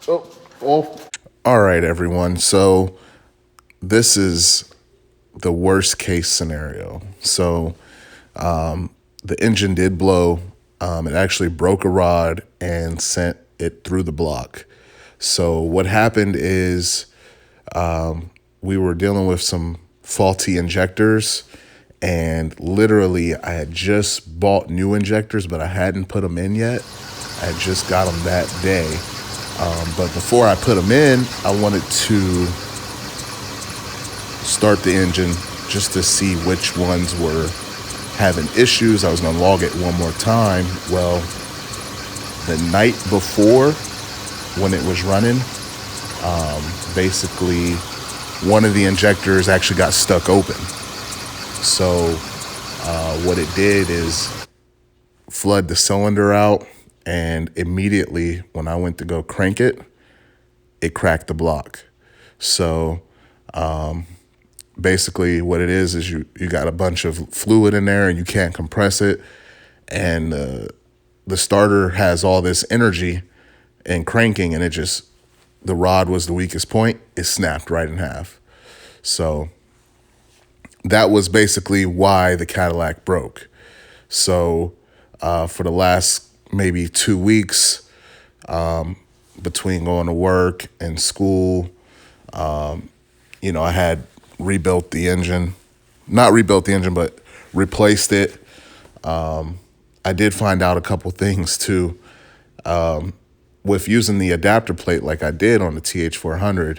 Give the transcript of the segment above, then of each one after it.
All right, everyone. So this is the worst case scenario. So the engine did blow. It actually broke a rod and sent it through the block. So what happened is we were dealing with some faulty injectors, and literally I had just bought new injectors, but I hadn't put them in yet. I had just got them that day. But before I put them in, I wanted to start the engine just to see which ones were having issues. I was going to log it one more time. Well, the night before when it was running, basically one of the injectors actually got stuck open. So what it did is flood the cylinder out, and immediately when I went to go crank it, it cracked the block. So basically what it is you got a bunch of fluid in there and you can't compress it, and the starter has all this energy and cranking, and the rod was the weakest point. It snapped right in half. So that was basically why the Cadillac broke. So for the last maybe 2 weeks, between going to work and school, I had rebuilt the engine. Not rebuilt the engine, but replaced it. I did find out a couple things too. With using the adapter plate like I did on the TH400,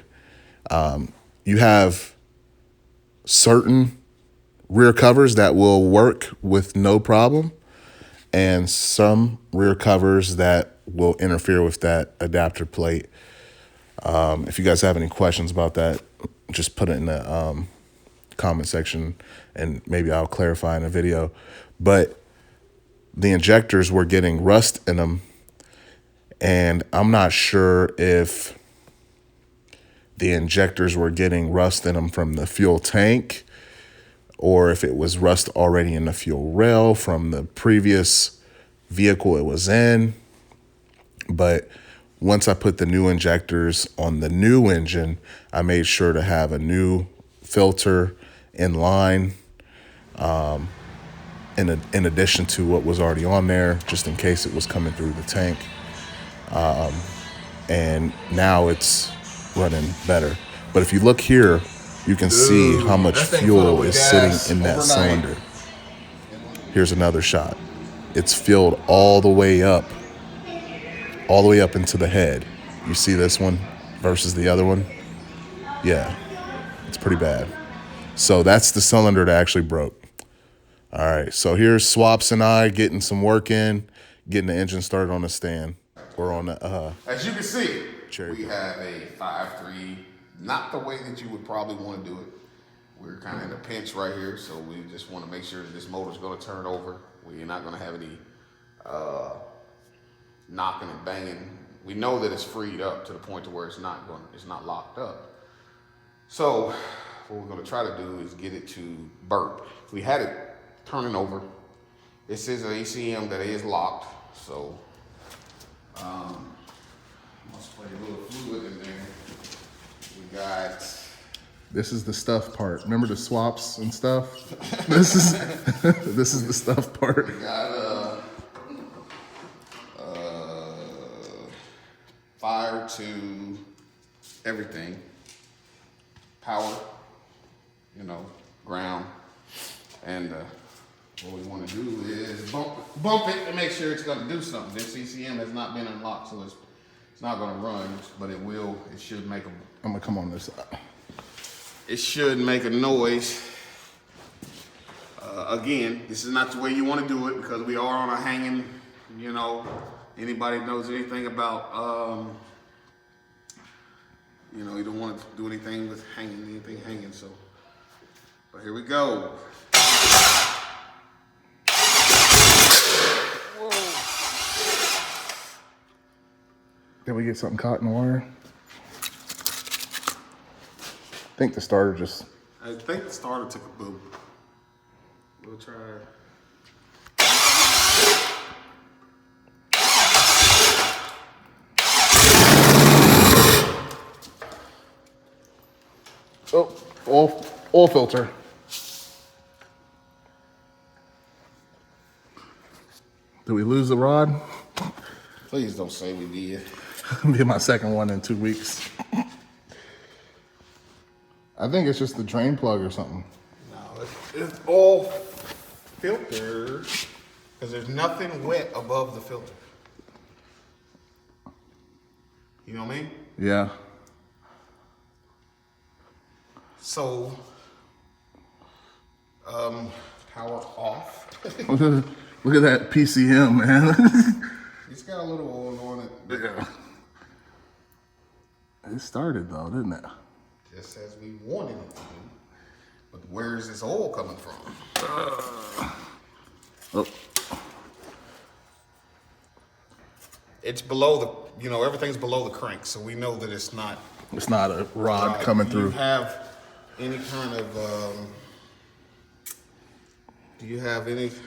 you have certain rear covers that will work with no problem, and some rear covers that will interfere with that adapter plate. If you guys have any questions about that, just put it in the comment section and maybe I'll clarify in a video. But the injectors were getting rust in them, and I'm not sure if the injectors were getting rust in them from the fuel tank or if it was rust already in the fuel rail from the previous vehicle it was in. But once I put the new injectors on the new engine, I made sure to have a new filter in line, in addition to what was already on there, just in case it was coming through the tank. And now it's running better. But if you look here, you can see how much fuel is sitting in that cylinder. Here's another shot. It's filled all the way up into the head. You see this one versus the other one? Yeah, it's pretty bad. So that's the cylinder that actually broke. All right, so here's Swaps and I getting some work in, getting the engine started on the stand. Or on the as you can see, cherry we have a 5.3, not the way that you would probably want to do it. We're kind of in a pinch right here, so we just want to make sure that this motor's going to turn over. We're not going to have any knocking and banging. We know that it's freed up to the point to where it's not locked up. So what we're going to try to do is get it to burp. We had it turning over. This is an ACM that is locked, so let's play a little fluid in there. We got. This is the stuff part. Remember the swaps and stuff? This is the stuff part. We got fire to everything. Power, ground, and what we want to do is bump it and make sure it's going to do something. This CCM has not been unlocked, so it's not going to run, but it will. It should make a. I'm gonna come on this side. It should make a noise. Again, this is not the way you want to do it because we are on a hanging. Anybody knows anything about, you don't want to do anything with anything hanging. So, but here we go. Did we get something caught in the wire? I think the starter took a boot. We'll try. oil filter. Did we lose the rod? Please don't say we did. Be my second one in 2 weeks. I think it's just the drain plug or something. No, it's all filtered because there's nothing wet above the filter. You know what I mean? Yeah. So, power off. Look at that PCM, man. It's got a little oil on it. Yeah. It started though, didn't it? Just as we wanted it to do. But where is this oil coming from? Oh. It's below the, everything's below the crank, so we know that it's not. It's not a rod coming Do through. you have any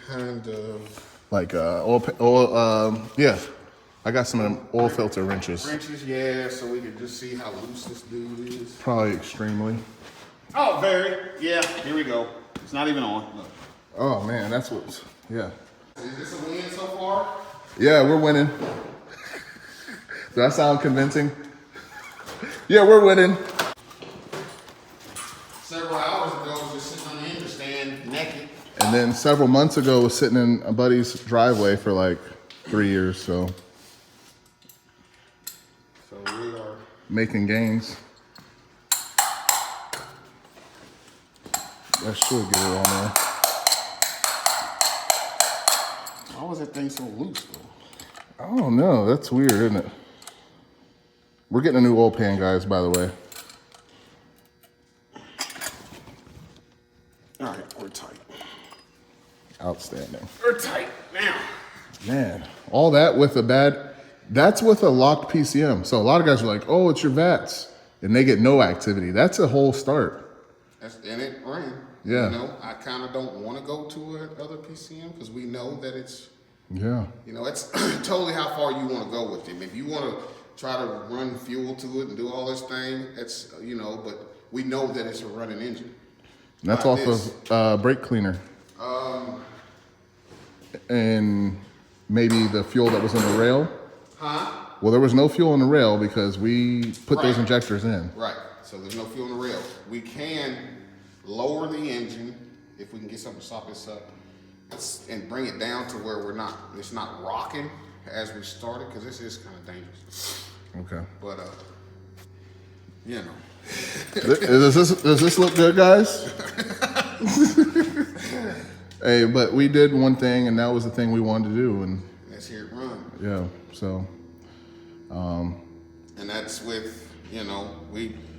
kind of, Like yeah. I got some of them oil filter wrenches. wrenches? Yeah, so we can just see how loose this dude is. Probably extremely. Oh, very. Yeah, here we go. It's not even on. Look. Oh man, that's what's, yeah. Is this a win so far? Yeah, we're winning. Does that sound convincing? Yeah, we're winning. Several hours ago, I was just sitting on the engine stand naked. And then several months ago, was sitting in a buddy's driveway for like 3 years, so. So we are Making gains. That should get it on there. Why was that thing so loose though? I don't know. That's weird, isn't it? We're getting a new oil pan, guys, by the way. All right, we're tight. Outstanding. We're tight now. Man, all that with a bad, that's with a locked PCM. So a lot of guys are like, oh, it's your VATs. And they get no activity. That's a whole start. And it ran. Yeah. I kind of don't want to go to another PCM because we know that it's, Yeah. it's totally how far you want to go with him. If you want to try to run fuel to it and do all this thing, that's, but we know that it's a running engine. And that's Like off this. of brake cleaner. And maybe the fuel that was in the rail. Huh? Well, there was no fuel in the rail because we put those Right. injectors in. Right. So there's no fuel in the rail. We can lower the engine if we can get something to stop this up and bring it down to where it's not rocking as we started because this is kind of dangerous. Okay. But, Does this look good, guys? Hey, but we did one thing, and that was the thing we wanted to do, and let's hear it run. yeah. So. And that's with,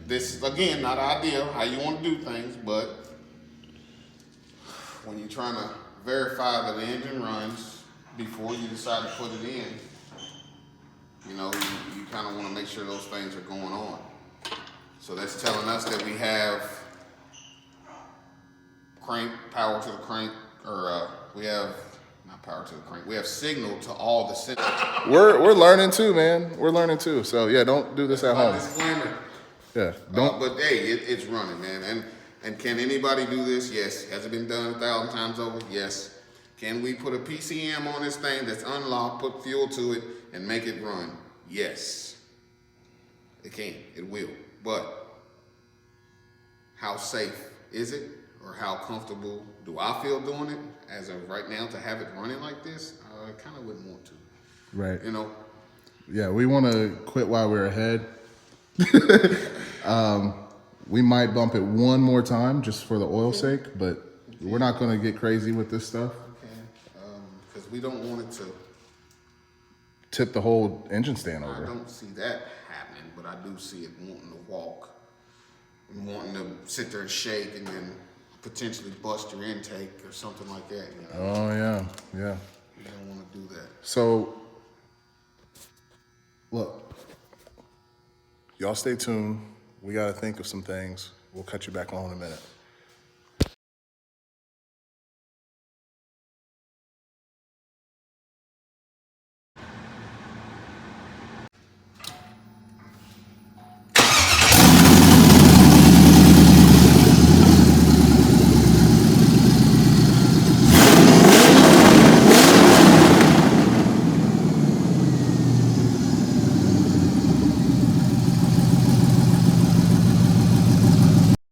this is, again, not ideal, how you want to do things, but when you're trying to verify that the engine runs before you decide to put it in, you kind of want to make sure those things are going on. So that's telling us that we have power to the crank, or we have, not power to the crank, we have signal to all the sensors. We're learning too, man. We're learning too. So yeah, don't do this at home. Disclaimer. Yeah, don't. But hey, it's running, man. And can anybody do this? Yes. Has it been done 1,000 times over? Yes. Can we put a PCM on this thing that's unlocked, put fuel to it, and make it run? Yes. It can. It will. But how safe is it? Or how comfortable do I feel doing it as of right now to have it running like this? I kind of wouldn't want to. Right. You know? Yeah, we want to quit while we're ahead. We might bump it one more time just for the oil's sake, but we're not going to get crazy with this stuff. Okay. Because we don't want it to tip the whole engine stand I over. don't see that happening, but I do see it wanting to walk and wanting to sit there and shake and then potentially bust your intake or something like that. You know? Oh, yeah, yeah. You don't want to do that. So, look, y'all stay tuned. We got to think of some things. We'll cut you back on in a minute.